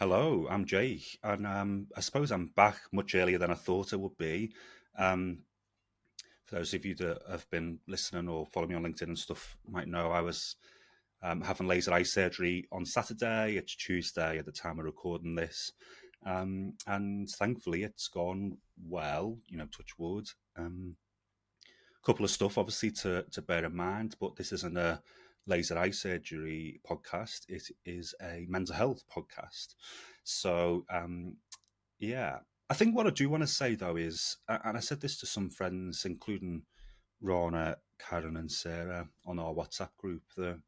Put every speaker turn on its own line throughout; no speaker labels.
Hello, I'm Jake, and I suppose I'm back much earlier than I thought I would be. Um, for those of you that have been listening or follow me on LinkedIn and stuff, might know I was having laser eye surgery on Saturday. It's Tuesday at the time of recording this, and thankfully it's gone well. Touch wood. Couple of stuff obviously to bear in mind, but this isn't a laser eye surgery podcast. It is a mental health podcast. So yeah, I think what I do want to say though is, and I said this to some friends, including Rana, Karen, and Sarah on our WhatsApp group. That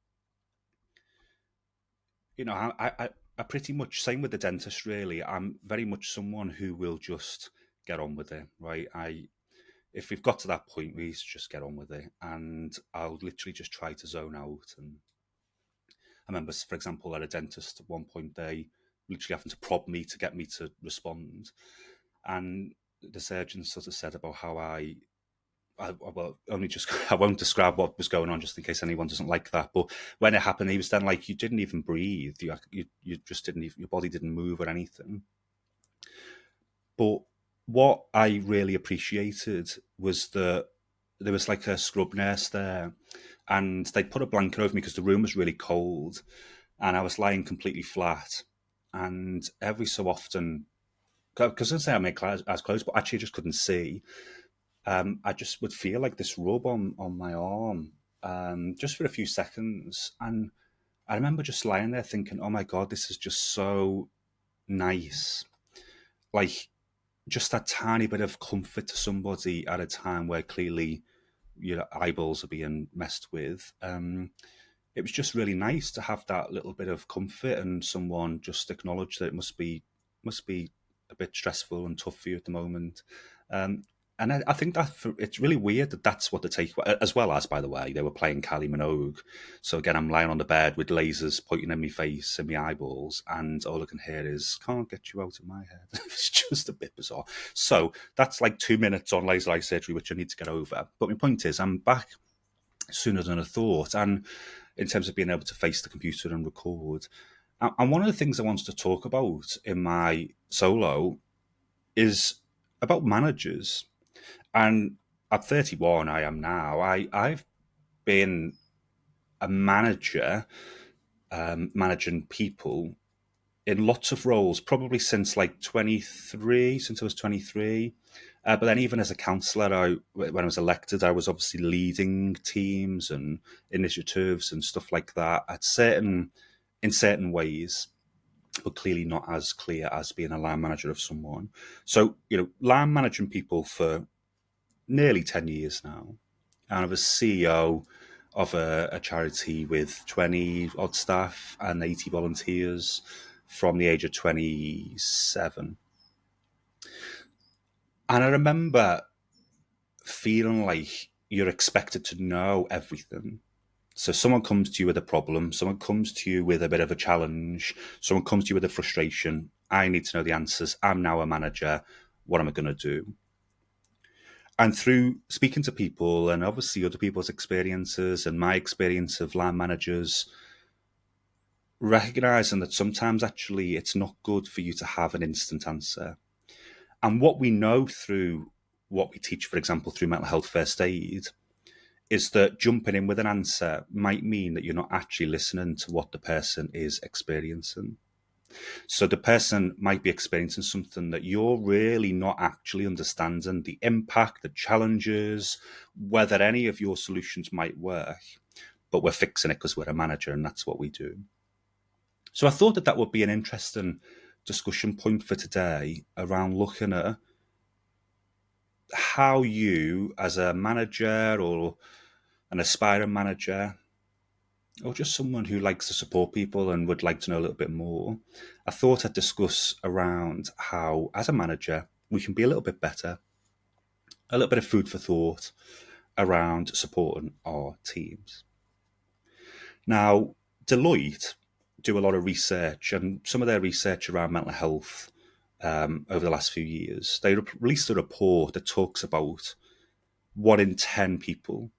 I pretty much same with the dentist. Really, I'm very much someone who will just get on with it. Right, if we've got to that point, we just get on with it, and I'll literally just try to zone out. And I remember, for example, at a dentist at one point, they literally having to prod me to get me to respond. And the surgeon sort of said about how well, only just I won't describe what was going on just in case anyone doesn't like that. But when it happened, he was then like, "You didn't even breathe. You just didn't even, your body didn't move or anything." But what I really appreciated was that there was like a scrub nurse there, and they put a blanket over me because the room was really cold, and I was lying completely flat. And every so often, because I say I make eyes closed, but actually I just couldn't see. I just would feel like this rub on my arm, just for a few seconds, and I remember just lying there thinking, "Oh my god, this is just so nice." Like just that tiny bit of comfort to somebody at a time where clearly your eyeballs are being messed with. It was just really nice to have that little bit of comfort and someone just acknowledge that it must be a bit stressful and tough for you at the moment. Um, and I think that it's really weird that that's what the take, as well as, by the way, they were playing Kylie Minogue. So again, I'm lying on the bed with lasers pointing in my face and my eyeballs, and all I can hear is "Can't get you out of my head." It's just a bit bizarre. So that's like 2 minutes on laser eye surgery, which I need to get over. But my point is, I'm back sooner than I thought, and in terms of being able to face the computer and record. And one of the things I wanted to talk about in my solo is about managers. And at 31, I am now. I've been a manager, managing people in lots of roles, probably since like 23, since I was 23. But then even as a counsellor, when I was elected, I was obviously leading teams and initiatives and stuff like that in certain ways, but clearly not as clear as being a line manager of someone. So, line managing people for nearly 10 years now. And I was CEO of a charity with 20 odd staff and 80 volunteers from the age of 27. And I remember feeling like you're expected to know everything. So someone comes to you with a problem, someone comes to you with a bit of a challenge, someone comes to you with a frustration. I need to know the answers. I'm now a manager. What am I going to do? And through speaking to people and obviously other people's experiences and my experience of line managers, recognizing that sometimes actually it's not good for you to have an instant answer. And what we know through what we teach, for example, through mental health first aid, is that jumping in with an answer might mean that you're not actually listening to what the person is experiencing. So the person might be experiencing something that you're really not actually understanding the impact, the challenges, whether any of your solutions might work, but we're fixing it because we're a manager and that's what we do. So I thought that would be an interesting discussion point for today around looking at how you, as a manager or an aspiring manager, or just someone who likes to support people and would like to know a little bit more, I thought I'd discuss around how, as a manager, we can be a little bit better, a little bit of food for thought around supporting our teams. Now, Deloitte do a lot of research, and some of their research around mental health over the last few years. They released a report that talks about 1 in 10 people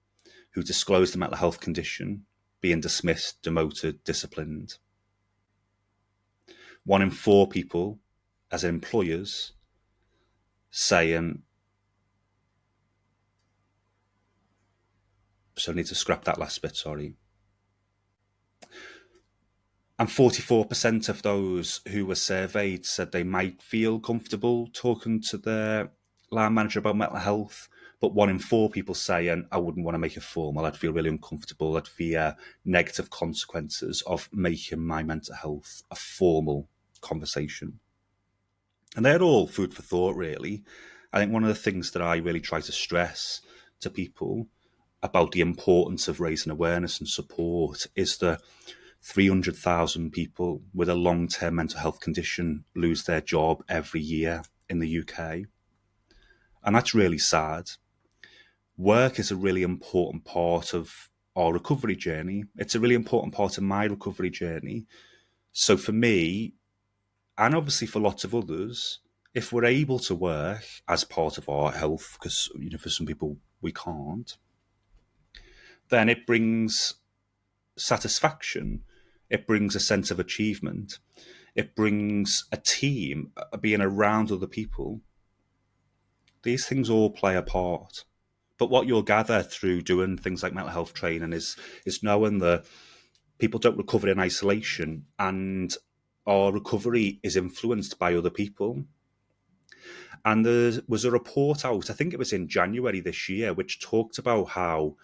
who disclosed a mental health condition being dismissed, demoted, disciplined. 1 in 4 people as employers saying, so I need to scrap that last bit, sorry. And 44% of those who were surveyed said they might feel comfortable talking to their line manager about mental health. But 1 in 4 people saying, I wouldn't want to make it formal. I'd feel really uncomfortable. I'd fear negative consequences of making my mental health a formal conversation. And they're all food for thought, really. I think one of the things that I really try to stress to people about the importance of raising awareness and support is that 300,000 people with a long-term mental health condition lose their job every year in the UK. And that's really sad. Work is a really important part of our recovery journey. It's a really important part of my recovery journey. So for me, and obviously for lots of others, if we're able to work as part of our health, because for some people we can't, then it brings satisfaction. It brings a sense of achievement. It brings a team, being around other people. These things all play a part. But what you'll gather through doing things like mental health training is knowing that people don't recover in isolation, and our recovery is influenced by other people. And there was a report out, I think it was in January this year, which talked about how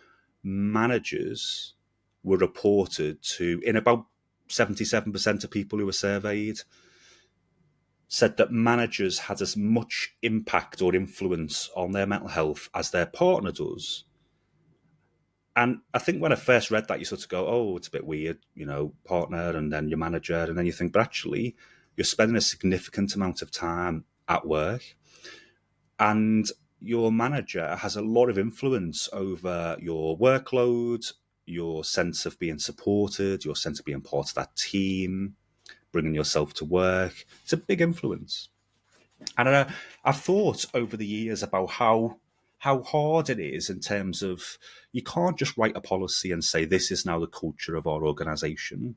managers were reported to, in about 77% of people who were surveyed, said that managers had as much impact or influence on their mental health as their partner does. And I think when I first read that, you sort of go, oh, it's a bit weird, partner and then your manager. And then you think, but actually, you're spending a significant amount of time at work, and your manager has a lot of influence over your workload, your sense of being supported, your sense of being part of that team, bringing yourself to work. It's a big influence. And I've thought over the years about how hard it is in terms of, you can't just write a policy and say this is now the culture of our organisation.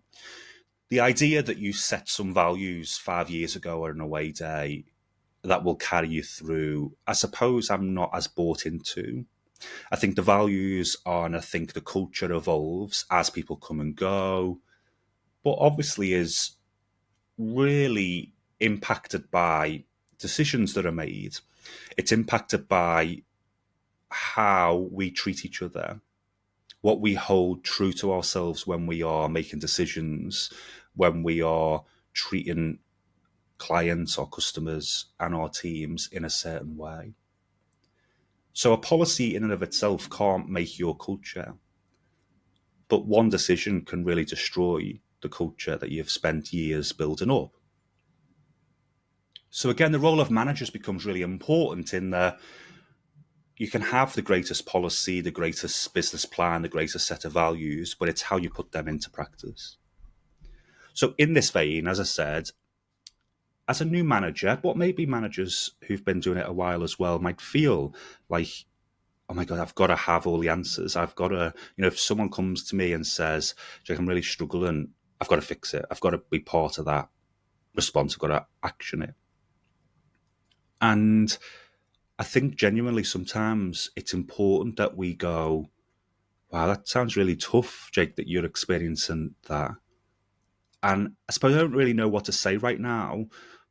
The idea that you set some values 5 years ago on an away day that will carry you through, I suppose I'm not as bought into. I think the values are, and I think the culture evolves as people come and go, but obviously is really impacted by decisions that are made. It's impacted by how we treat each other, what we hold true to ourselves when we are making decisions, when we are treating clients or customers and our teams in a certain way. So a policy in and of itself can't make your culture, but one decision can really destroy the culture that you've spent years building up. So again, the role of managers becomes really important in that you can have the greatest policy, the greatest business plan, the greatest set of values, but it's how you put them into practice. So in this vein, as I said, as a new manager, but maybe managers who've been doing it a while as well might feel like, oh my God, I've got to have all the answers. I've got to, if someone comes to me and says, Jake, I'm really struggling, I've got to fix it. I've got to be part of that response. I've got to action it. And I think genuinely sometimes it's important that we go, wow, that sounds really tough, Jake, that you're experiencing that. And I suppose I don't really know what to say right now,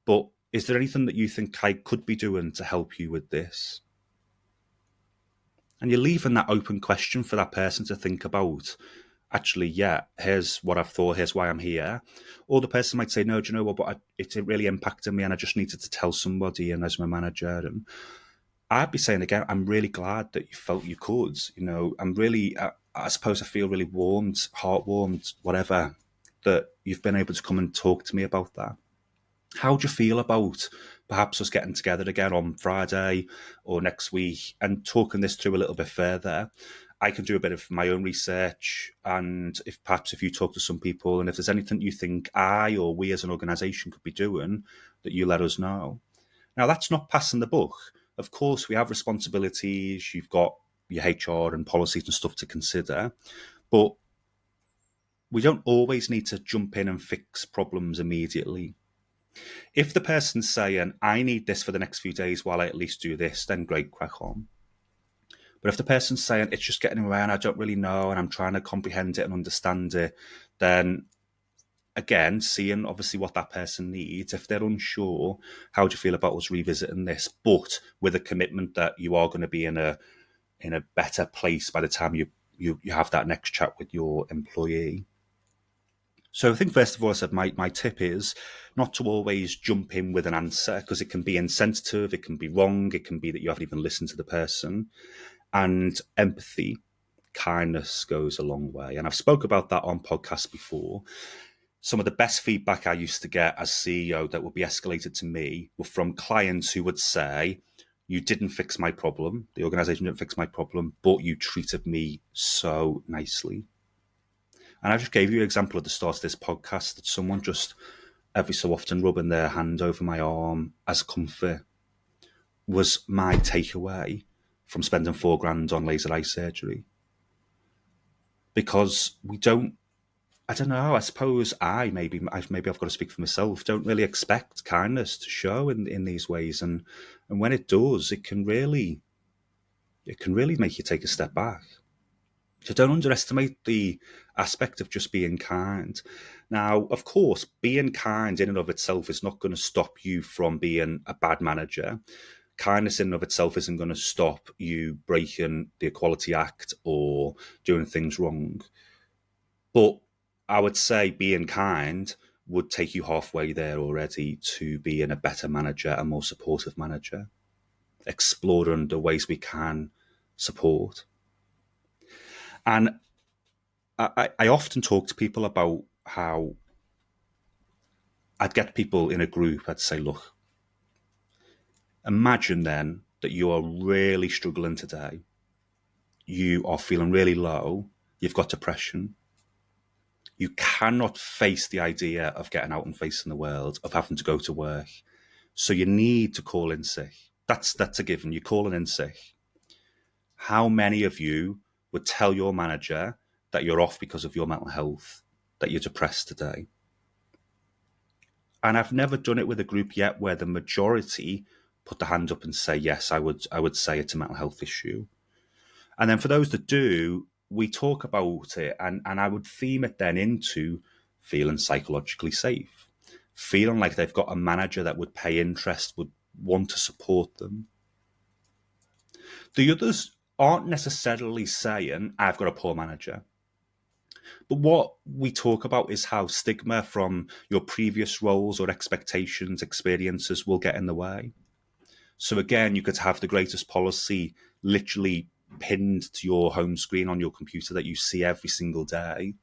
but is there anything that you think I could be doing to help you with this? And you're leaving that open question for that person to think about. Actually, yeah, here's what I've thought, here's why I'm here. Or the person might say, no, do you know what, but it really impacted me and I just needed to tell somebody, and as my manager. And I'd be saying again, I'm really glad that you felt you could. I'm really, I suppose I feel really warmed, heart-warmed, whatever, that you've been able to come and talk to me about that. How do you feel about perhaps us getting together again on Friday or next week and talking this through a little bit further? I can do a bit of my own research, and if you talk to some people, and if there's anything you think I or we as an organisation could be doing, that you let us know. Now, that's not passing the buck. Of course, we have responsibilities. You've got your HR and policies and stuff to consider, but we don't always need to jump in and fix problems immediately. If the person's saying, I need this for the next few days while I at least do this, then great, crack on. But if the person's saying, it's just getting around, I don't really know, and I'm trying to comprehend it and understand it, then again, seeing obviously what that person needs. If they're unsure, how do you feel about us revisiting this? But with a commitment that you are going to be in a better place by the time you have that next chat with your employee. So I think first of all, I said my tip is not to always jump in with an answer, because it can be insensitive, it can be wrong, it can be that you haven't even listened to the person. And empathy, kindness goes a long way. And I've spoke about that on podcasts before. Some of the best feedback I used to get as CEO that would be escalated to me were from clients who would say, you didn't fix my problem, the organization didn't fix my problem, but you treated me so nicely. And I just gave you an example at the start of this podcast that someone just every so often rubbing their hand over my arm as comfort was my takeaway from spending $4,000 on laser eye surgery. Because we don't, I don't know, I suppose maybe I've got to speak for myself, don't really expect kindness to show in these ways. And when it does, it can really make you take a step back. So don't underestimate the aspect of just being kind. Now, of course, being kind in and of itself is not going to stop you from being a bad manager. Kindness in and of itself isn't going to stop you breaking the Equality Act or doing things wrong. But I would say being kind would take you halfway there already to being a better manager, a more supportive manager, exploring the ways we can support. And I often talk to people about how I'd get people in a group, I'd say, look, imagine then that you are really struggling today. You are feeling really low. You've got depression. You cannot face the idea of getting out and facing the world, of having to go to work. So you need to call in sick. That's a given. You're calling in sick. How many of you would tell your manager that you're off because of your mental health, that you're depressed today? And I've never done it with a group yet where the majority put the hand up and say, yes, I would say it's a mental health issue. And then for those that do, we talk about it, and I would theme it then into feeling psychologically safe, feeling like they've got a manager that would pay interest, would want to support them. The others aren't necessarily saying, I've got a poor manager. But what we talk about is how stigma from your previous roles or expectations, experiences will get in the way. So again, you could have the greatest policy literally pinned to your home screen on your computer that you see every single day,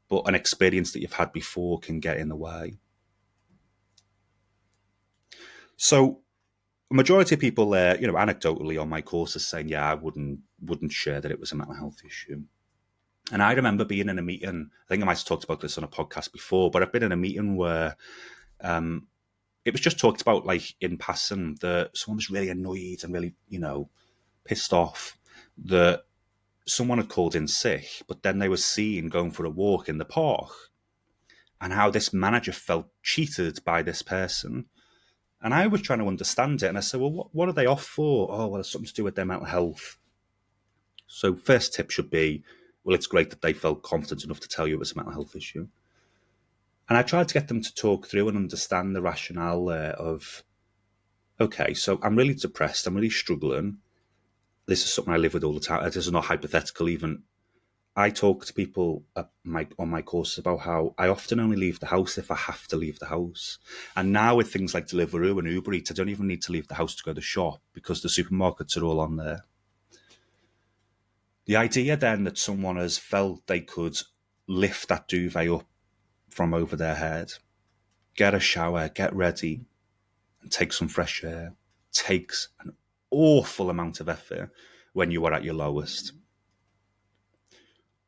but an experience that you've had before can get in the way. So a majority of people there, anecdotally on my courses saying, yeah, I wouldn't share that it was a mental health issue. And I remember being in a meeting, I think I might have talked about this on a podcast before, but I've been in a meeting where it was just talked about, like, in passing, that someone was really annoyed and really, pissed off that someone had called in sick, but then they were seen going for a walk in the park, and how this manager felt cheated by this person. And I was trying to understand it, and I said, well, what are they off for? Oh, well, it's something to do with their mental health. So first tip should be, well, it's great that they felt confident enough to tell you it was a mental health issue. And I tried to get them to talk through and understand the rationale there of, okay, so I'm really depressed, I'm really struggling. This is something I live with all the time. This is not hypothetical even. I talk to people on my courses about how I often only leave the house if I have to leave the house. And now with things like Deliveroo and Uber Eats, I don't even need to leave the house to go to the shop because the supermarkets are all on there. The idea then that someone has felt they could lift that duvet up from over their head, get a shower, get ready, and take some fresh air takes an awful amount of effort when you are at your lowest.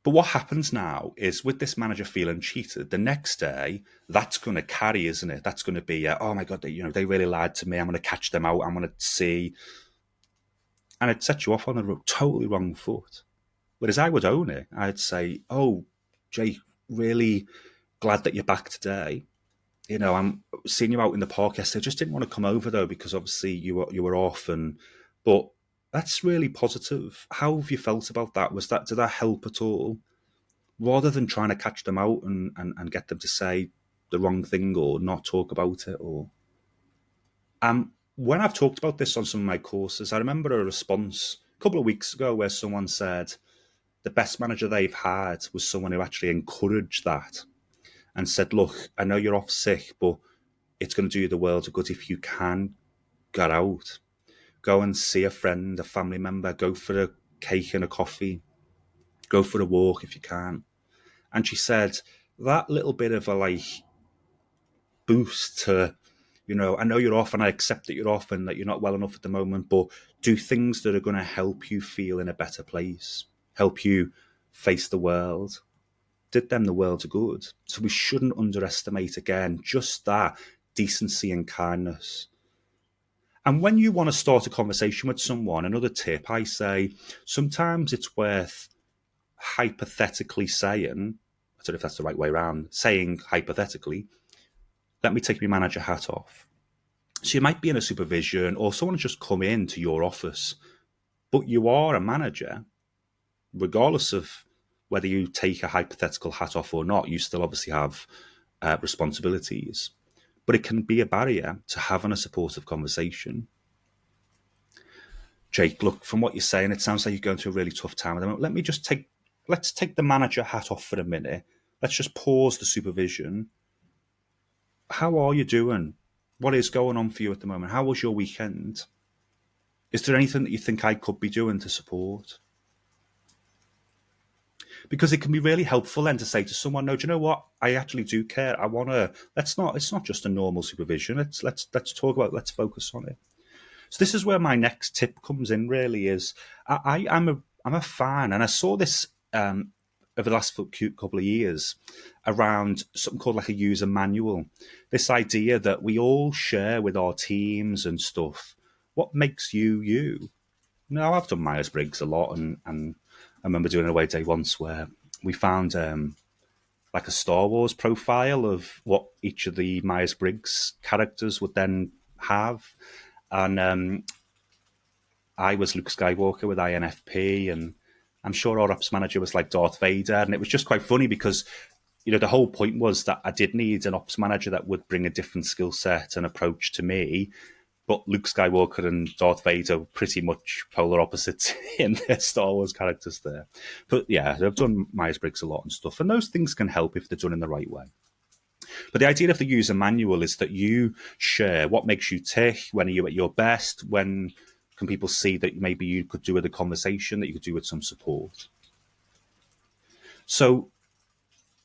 But what happens now is, with this manager feeling cheated, the next day, that's going to carry, isn't it? That's going to be, oh my God, they really lied to me. I'm going to catch them out. I'm going to see. And it sets you off on a totally wrong foot. Whereas I would own it. I'd say, oh, Jake, really glad that you're back today. I'm seeing you out in the park yesterday. I just didn't want to come over though because obviously you were off, but that's really positive. How have you felt about that? Did that help at all? Rather than trying to catch them out and get them to say the wrong thing or not talk about it, or when I've talked about this on some of my courses, I remember a response a couple of weeks ago where someone said the best manager they've had was someone who actually encouraged that and said, look, I know you're off sick, but it's going to do you the world of good if you can get out. Go and see a friend, a family member, go for a cake and a coffee, go for a walk if you can. And she said, that little bit of a boost to, I know you're off and I accept that you're off and that you're not well enough at the moment, but do things that are going to help you feel in a better place, help you face the world, did them the world of good. So we shouldn't underestimate, again, just that decency and kindness. And when you want to start a conversation with someone, another tip I say, sometimes it's worth hypothetically saying, I don't know if that's the right way around, saying hypothetically, let me take my manager hat off. So you might be in a supervision or someone has just come into your office, but you are a manager, regardless of whether you take a hypothetical hat off or not, you still obviously have responsibilities. But it can be a barrier to having a supportive conversation. Jake, look, from what you're saying, it sounds like you're going through a really tough time at the moment. Let's take the manager hat off for a minute. Let's just pause the supervision. How are you doing? What is going on for you at the moment? How was your weekend? Is there anything that you think I could be doing to support? Because it can be really helpful then to say to someone, no, do you know what? I actually do care. I want to, it's not just a normal supervision. Let's talk about, let's focus on it. So this is where my next tip comes in. Really, is I'm a fan, and I saw this over the last couple of years around something called a user manual. This idea that we all share with our teams and stuff. What makes you you? Now I've done Myers Briggs a lot, and I remember doing an away day once where we found a Star Wars profile of what each of the Myers Briggs characters would then have. And I was Luke Skywalker with INFP, and I'm sure our ops manager was like Darth Vader. And it was just quite funny because, the whole point was that I did need an ops manager that would bring a different skill set and approach to me. But Luke Skywalker and Darth Vader were pretty much polar opposites in their Star Wars characters there. But yeah, I've done Myers-Briggs a lot and stuff. And those things can help if they're done in the right way. But the idea of the user manual is that you share what makes you tick, when are you at your best, when can people see that maybe you could do with a conversation, that you could do with some support. So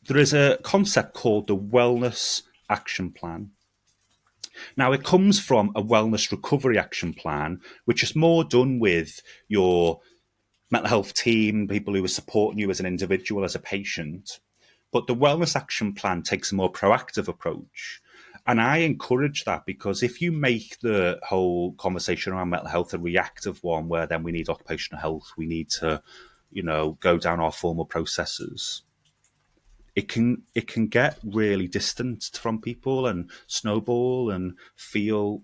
there is a concept called the wellness action plan. Now, it comes from a wellness recovery action plan, which is more done with your mental health team, people who are supporting you as an individual, as a patient. But the wellness action plan takes a more proactive approach. And I encourage that because if you make the whole conversation around mental health a reactive one, where then we need occupational health, we need to, go down our formal processes, it can get really distant from people and snowball and feel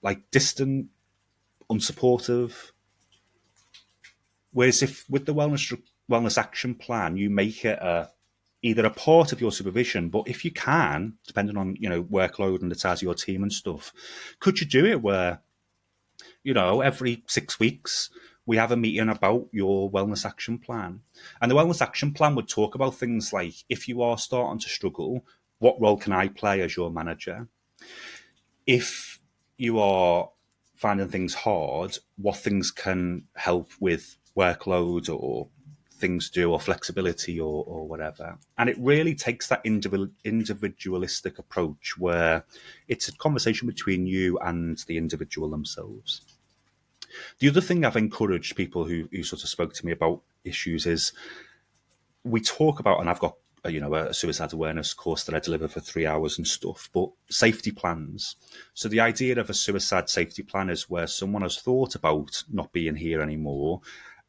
like distant, unsupportive. Whereas if with the wellness action plan, you make it either a part of your supervision, but if you can, depending on workload and the size of your team and stuff, could you do it where every 6 weeks we have a meeting about your wellness action plan, and the wellness action plan would talk about things like, if you are starting to struggle, what role can I play as your manager? If you are finding things hard, what things can help with workload or things to do, or flexibility, or whatever. And it really takes that individualistic approach where it's a conversation between you and the individual themselves. The other thing I've encouraged people who sort of spoke to me about issues is, we talk about, and I've got a suicide awareness course that I deliver for 3 hours and stuff, but safety plans. So the idea of a suicide safety plan is where someone has thought about not being here anymore,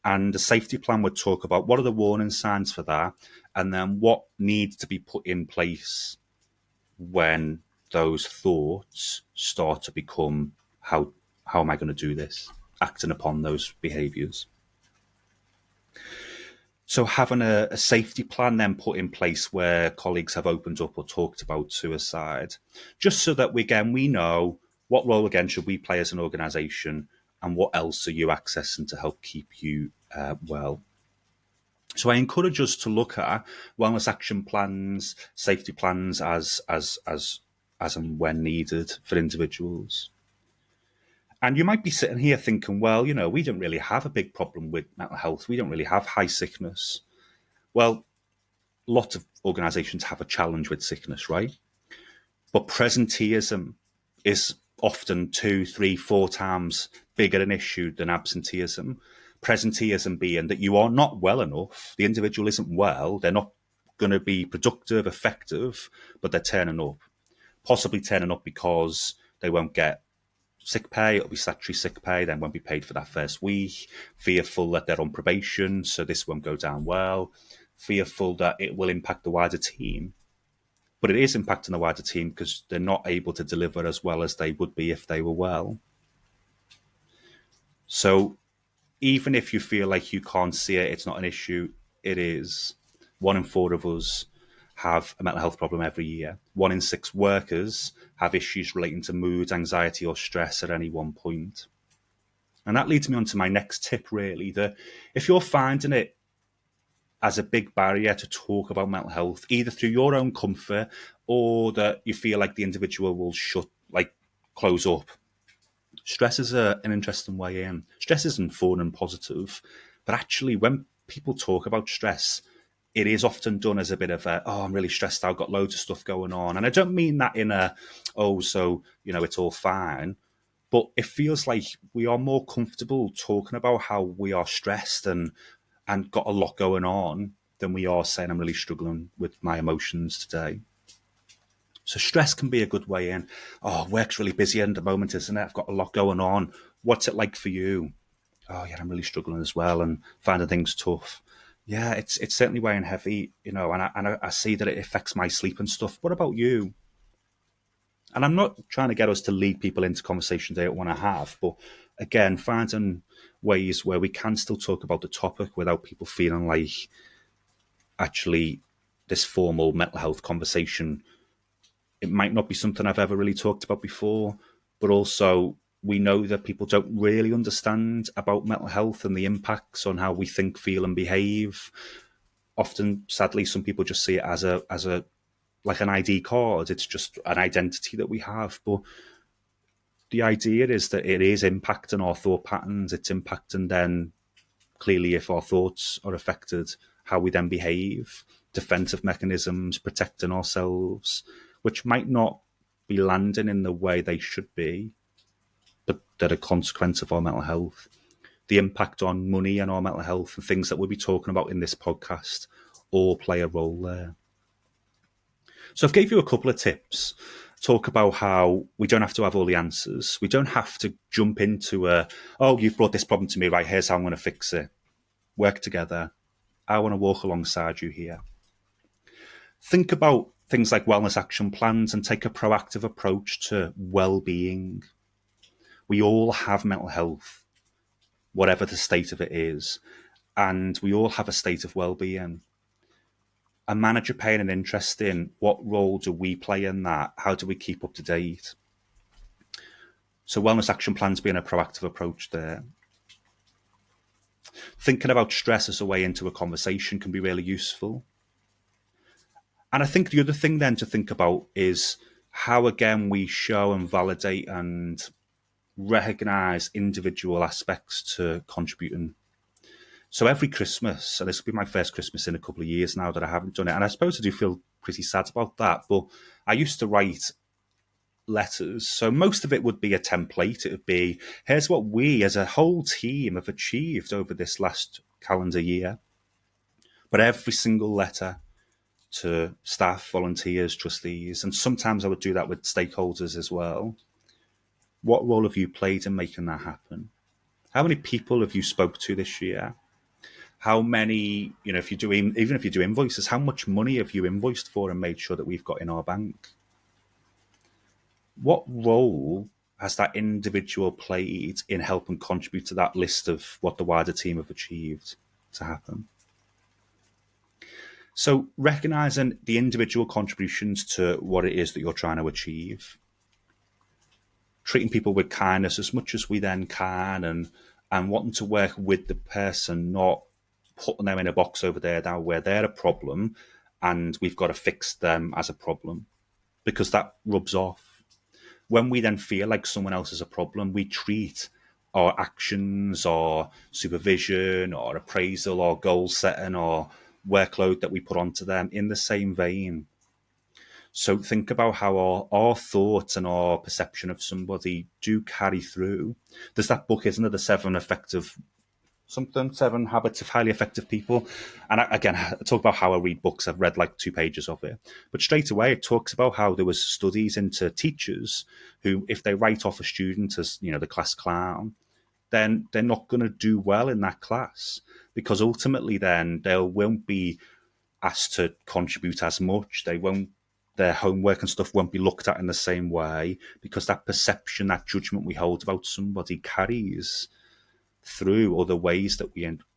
and the safety plan would talk about what are the warning signs for that, and then what needs to be put in place when those thoughts start to become how am I going to do this? Acting upon those behaviours. So having a safety plan then put in place where colleagues have opened up or talked about suicide, just so that we know what role again should we play as an organisation and what else are you accessing to help keep you well. So I encourage us to look at wellness action plans, safety plans as and when needed for individuals. And you might be sitting here thinking, well, we don't really have a big problem with mental health. We don't really have high sickness. Well, lots of organisations have a challenge with sickness, right? But presenteeism is often 2, 3, 4 times bigger an issue than absenteeism. Presenteeism being that you are not well enough, the individual isn't well, they're not going to be productive, effective, but they're turning up. Possibly turning up because they won't get sick pay, it'll be statutory sick pay, then won't be paid for that first week, fearful that they're on probation, so this won't go down well, fearful that it will impact the wider team. But it is impacting the wider team because they're not able to deliver as well as they would be if they were well. So even if you feel like you can't see it, it's not an issue, it is. 1 in 4 of us have a mental health problem every year. 1 in 6 workers have issues relating to mood, anxiety, or stress at any one point. And that leads me on to my next tip, really, that if you're finding it as a big barrier to talk about mental health, either through your own comfort or that you feel like the individual will close up. Stress is an interesting way in. Stress isn't fun and positive, but actually when people talk about stress, it is often done as a bit of I'm really stressed out, got loads of stuff going on. And I don't mean that in it's all fine. But it feels like we are more comfortable talking about how we are stressed and got a lot going on than we are saying I'm really struggling with my emotions today. So stress can be a good way in. Oh, work's really busy at the moment, isn't it? I've got a lot going on. What's it like for you? Oh, yeah, I'm really struggling as well and finding things tough. Yeah, it's certainly weighing heavy, and I see that it affects my sleep and stuff. What about you? And I'm not trying to get us to lead people into conversations they don't want to have, but again, finding ways where we can still talk about the topic without people feeling like actually this formal mental health conversation, it might not be something I've ever really talked about before, but also we know that people don't really understand about mental health and the impacts on how we think, feel, and behave. Often, sadly, some people just see it as a like an ID card. It's just an identity that we have. But the idea is that it is impacting our thought patterns. It's impacting then, clearly, if our thoughts are affected, how we then behave, defensive mechanisms, protecting ourselves, which might not be landing in the way they should be, but that are a consequence of our mental health. The impact on money and our mental health and things that we'll be talking about in this podcast all play a role there. So I've gave you a couple of tips. Talk about how we don't have to have all the answers. We don't have to jump into you've brought this problem to me, right, here's how I'm going to fix it. Work together. I want to walk alongside you here. Think about things like wellness action plans and take a proactive approach to well-being. We all have mental health, whatever the state of it is, and we all have a state of well-being. A manager paying an interest in what role do we play in that? How do we keep up to date? So wellness action plans being a proactive approach there. Thinking about stress as a way into a conversation can be really useful. And I think the other thing then to think about is how, again, we show and validate and recognise individual aspects to contributing. So every Christmas, and this will be my first Christmas in a couple of years now that I haven't done it, and I suppose I do feel pretty sad about that, but I used to write letters. So most of it would be a template. It would be, here's what we as a whole team have achieved over this last calendar year. But every single letter to staff, volunteers, trustees, and sometimes I would do that with stakeholders as well. What role have you played in making that happen? How many people have you spoke to this year? How many, even if you do invoices, how much money have you invoiced for and made sure that we've got in our bank? What role has that individual played in helping contribute to that list of what the wider team have achieved to happen? So, recognizing the individual contributions to what it is that you're trying to achieve, treating people with kindness as much as we then can, and wanting to work with the person, not putting them in a box over there now where they're a problem and we've got to fix them as a problem, because that rubs off. When we then feel like someone else is a problem, we treat our actions or supervision or appraisal or goal setting or workload that we put onto them in the same vein. So think about how our thoughts and our perception of somebody do carry through. There's that book, isn't there? The seven habits of highly effective people. And again, I talk about how I read books. I've read like 2 pages of it. But straight away, it talks about how there was studies into teachers who, if they write off a student as, the class clown, then they're not going to do well in that class, because ultimately then they won't be asked to contribute as much. Their homework and stuff won't be looked at in the same way, because that perception, that judgment we hold about somebody carries through other ways that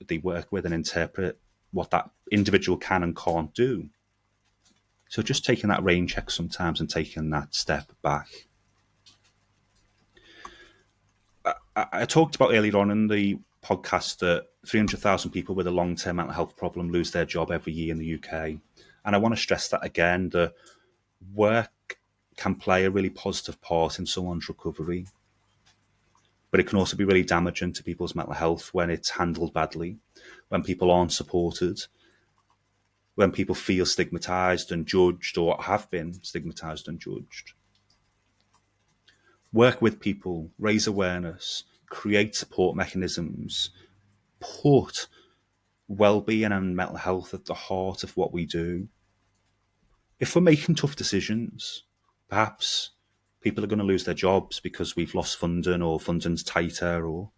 they work with and interpret what that individual can and can't do. So just taking that rain check sometimes and taking that step back. I talked about earlier on in the podcast that 300,000 people with a long-term mental health problem lose their job every year in the UK. And I want to stress that again, that work can play a really positive part in someone's recovery, but it can also be really damaging to people's mental health when it's handled badly, when people aren't supported, when people feel stigmatized and judged or have been stigmatized and judged. Work with people, raise awareness, create support mechanisms, put well-being and mental health at the heart of what we do. If we're making tough decisions, perhaps people are going to lose their jobs because we've lost funding or funding's tighter, or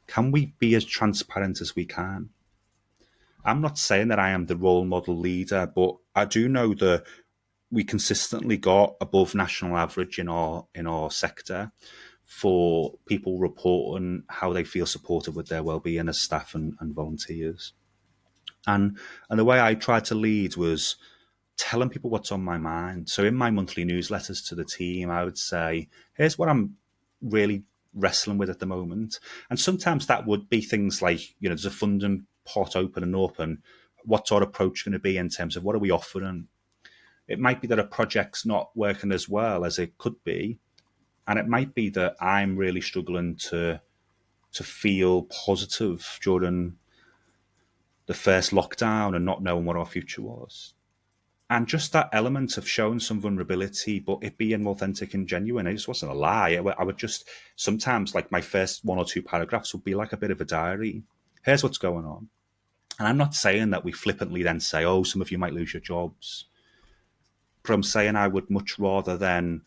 can we be as transparent as we can? I'm not saying that I am the role model leader, but I do know that we consistently got above national average in our sector for people reporting how they feel supported with their well-being as staff and volunteers. And the way I tried to lead was telling people what's on my mind. So in my monthly newsletters to the team, I would say, here's what I'm really wrestling with at the moment. And sometimes that would be things like, there's a funding pot opening up, and what's our approach going to be in terms of what are we offering? It might be that a project's not working as well as it could be. And it might be that I'm really struggling to feel positive during the first lockdown and not knowing what our future was. And just that element of showing some vulnerability, but it being authentic and genuine. It just wasn't a lie. I would just, sometimes, like, my first 1 or 2 paragraphs would be like a bit of a diary. Here's what's going on. And I'm not saying that we flippantly then say, oh, some of you might lose your jobs. But I'm saying I would much rather than,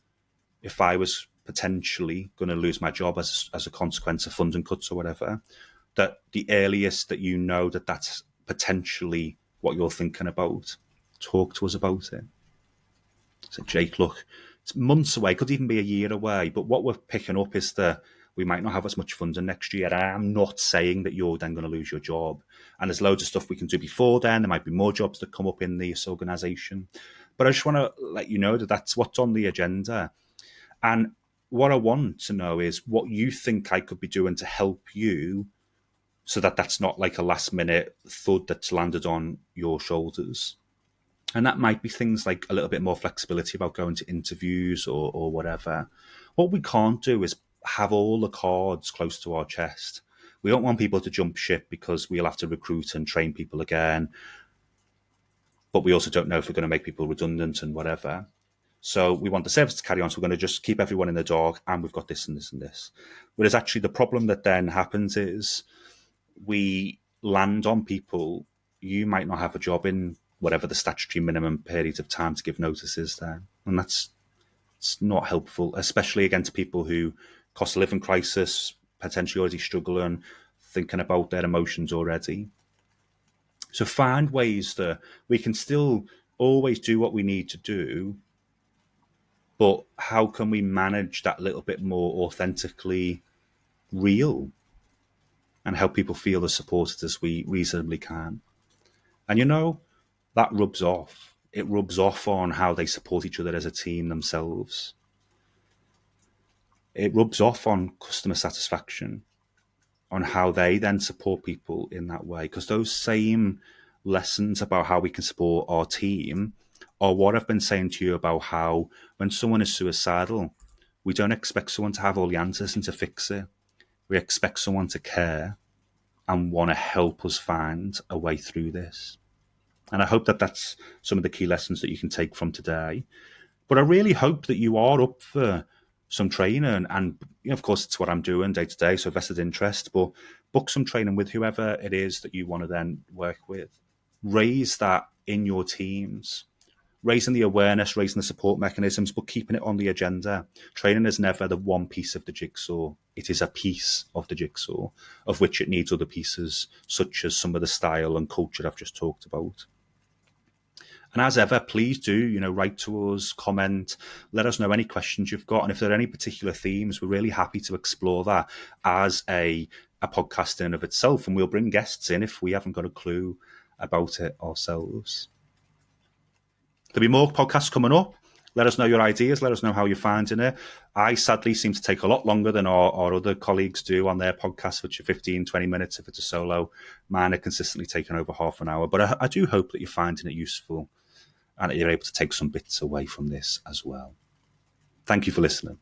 if I was potentially going to lose my job as a consequence of funding cuts or whatever, that the earliest that that that's potentially what you're thinking about, talk to us about it. So, Jake, look, it's months away, could even be a year away, but what we're picking up is that we might not have as much funding next year. I am not saying that you're then going to lose your job. And there's loads of stuff we can do before then. There might be more jobs that come up in this organisation. But I just want to let you know that that's what's on the agenda. And what I want to know is what you think I could be doing to help you, so that that's not like a last minute thud that's landed on your shoulders. And that might be things like a little bit more flexibility about going to interviews or whatever. What we can't do is have all the cards close to our chest. We don't want people to jump ship because we'll have to recruit and train people again. But we also don't know if we're going to make people redundant and whatever. So we want the service to carry on. So we're going to just keep everyone in the dark, and we've got this and this and this. Whereas actually the problem that then happens is we land on people. You might not have a job in whatever the statutory minimum period of time to give notice is there. And it's not helpful, especially again to people who cost of living crisis, potentially already struggling, thinking about their emotions already. So find ways that we can still always do what we need to do, but how can we manage that little bit more authentically real and help people feel as supported as we reasonably can? And that rubs off. It rubs off on how they support each other as a team themselves. It rubs off on customer satisfaction, on how they then support people in that way. Because those same lessons about how we can support our team are what I've been saying to you about how when someone is suicidal, we don't expect someone to have all the answers and to fix it. We expect someone to care and want to help us find a way through this. And I hope that that's some of the key lessons that you can take from today. But I really hope that you are up for some training. And of course, it's what I'm doing day to day, so vested interest. But book some training with whoever it is that you want to then work with. Raise that in your teams. Raising the awareness, raising the support mechanisms, but keeping it on the agenda. Training is never the one piece of the jigsaw. It is a piece of the jigsaw, of which it needs other pieces, such as some of the style and culture I've just talked about. And as ever, please do, write to us, comment, let us know any questions you've got. And if there are any particular themes, we're really happy to explore that as a podcast in and of itself. And we'll bring guests in if we haven't got a clue about it ourselves. There'll be more podcasts coming up. Let us know your ideas. Let us know how you're finding it. I sadly seem to take a lot longer than our other colleagues do on their podcasts, which are 15, 20 minutes if it's a solo. Mine are consistently taking over half an hour. But I do hope that you're finding it useful and that you're able to take some bits away from this as well. Thank you for listening.